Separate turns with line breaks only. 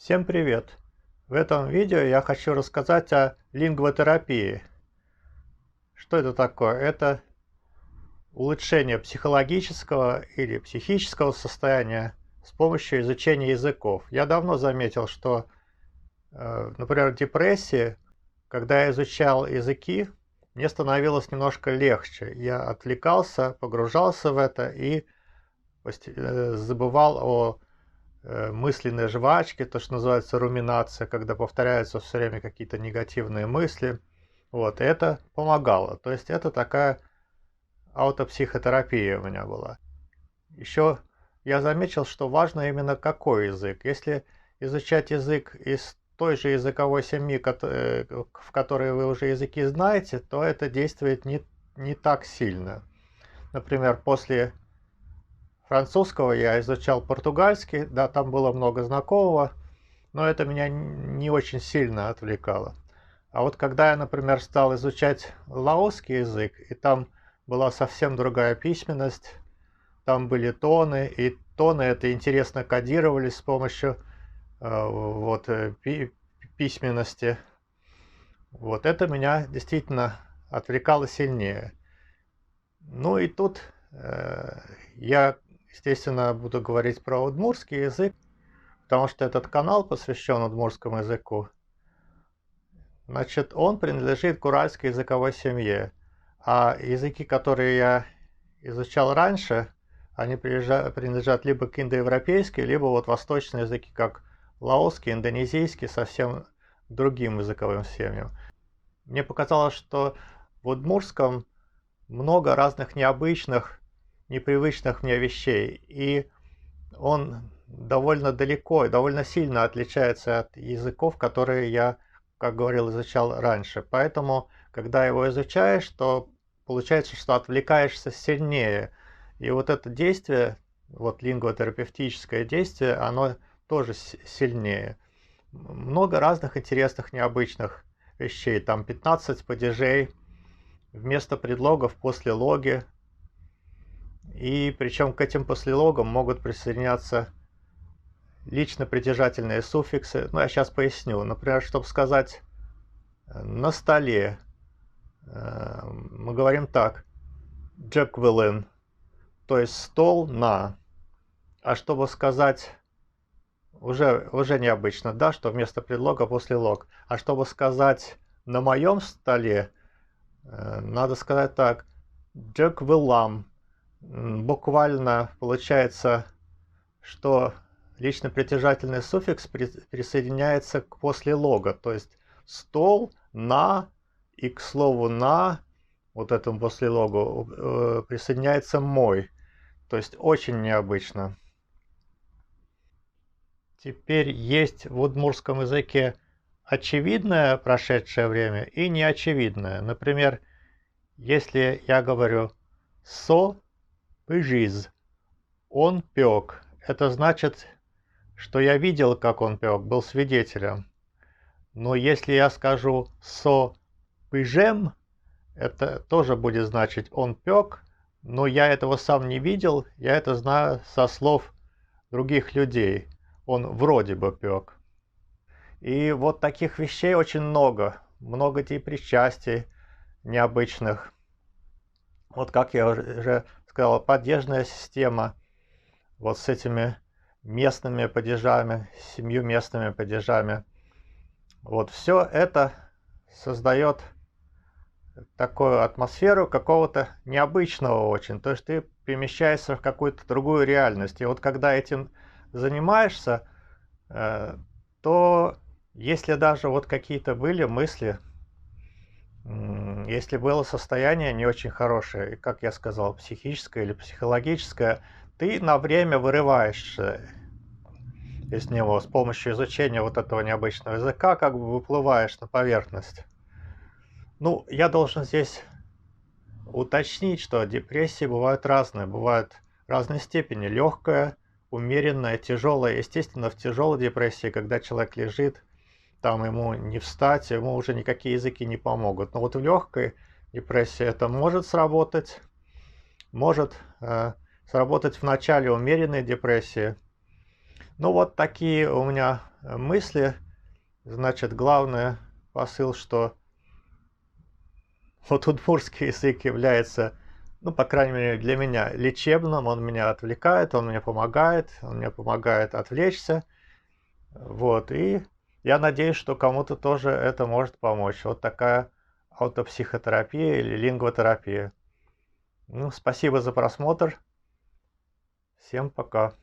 Всем привет! В этом видео я хочу рассказать о лингвотерапии. Что это такое? Это улучшение психологического или психического состояния с помощью изучения языков. Я давно заметил, что, например, в депрессии, когда я изучал языки, мне становилось немножко легче. Я отвлекался, погружался в это и забывал о мысленные жвачки, то, что называется руминация, когда повторяются все время какие-то негативные мысли. Вот, и это помогало. То есть это такая аутопсихотерапия у меня была. Еще я заметил, что важно именно какой язык. Если изучать язык из той же языковой семьи, в которой вы уже языки знаете, то это действует не так сильно. Например, после французского я изучал португальский, да, там было много знакомого, но это меня не очень сильно отвлекало. А вот когда я, например, стал изучать лаосский язык, и там была совсем другая письменность, там были тоны, и тоны это интересно кодировались с помощью письменности. Вот это меня действительно отвлекало сильнее. Ну и тут я, естественно, буду говорить про удмуртский язык, потому что этот канал посвящен удмуртскому языку. Значит, он принадлежит к уральской языковой семье, а языки, которые я изучал раньше, они принадлежат либо к индоевропейской, либо вот восточные языки, как лаосский, индонезийский, совсем другим языковым семьям. Мне показалось, что в удмуртском много разных необычных, непривычных мне вещей, и он довольно далеко и довольно сильно отличается от языков, которые я, как говорил, изучал раньше. Поэтому, когда его изучаешь, то получается, что отвлекаешься сильнее. И вот это действие, вот лингвотерапевтическое действие, оно тоже сильнее. Много разных интересных, необычных вещей. Там 15 падежей, вместо предлогов послелоги. И причем к этим послелогам могут присоединяться лично притяжательные суффиксы. Ну, я сейчас поясню. Например, чтобы сказать «на столе», мы говорим так «джеквилин», то есть «стол на». А чтобы сказать, уже необычно, да, что вместо предлога послелог. А чтобы сказать «на моем столе», надо сказать так «джеквилам». Буквально получается, что лично притяжательный суффикс присоединяется к послелога, то есть стол, на, и к слову на, вот этому послелогу, присоединяется мой. То есть очень необычно. Теперь есть в удмуртском языке очевидное прошедшее время и неочевидное. Например, если я говорю «со пыжиз», он пек, это значит, что я видел, как он пек, был свидетелем. Но если я скажу «со пыжем», это тоже будет значить «он пек», но я этого сам не видел, я это знаю со слов других людей. Он вроде бы пек. И вот таких вещей очень много. Много причастий необычных. Вот как я уже сказал, падежная система. Вот с этими местными падежами, 7 местными падежами. Вот все это создает такую атмосферу какого-то необычного очень. То есть ты перемещаешься в какую-то другую реальность. И вот когда этим занимаешься, то если даже вот какие-то были мысли, если было состояние не очень хорошее, как я сказал, психическое или психологическое, ты на время вырываешься из него с помощью изучения вот этого необычного языка, как бы выплываешь на поверхность. Ну, я должен здесь уточнить, что депрессии бывают разные, бывают разной степени. Легкая, умеренная, тяжелая. Естественно, в тяжелой депрессии, когда человек лежит, там ему не встать, ему уже никакие языки не помогут. Но вот в легкой депрессии это может сработать. Может сработать в начале умеренной депрессии. Ну вот такие у меня мысли. Значит, главный посыл, что вот удмуртский язык является, ну, по крайней мере, для меня лечебным, он меня отвлекает, он мне помогает отвлечься. Вот, и я надеюсь, что кому-то тоже это может помочь. Вот такая аутопсихотерапия или лингвотерапия. Ну, спасибо за просмотр. Всем пока.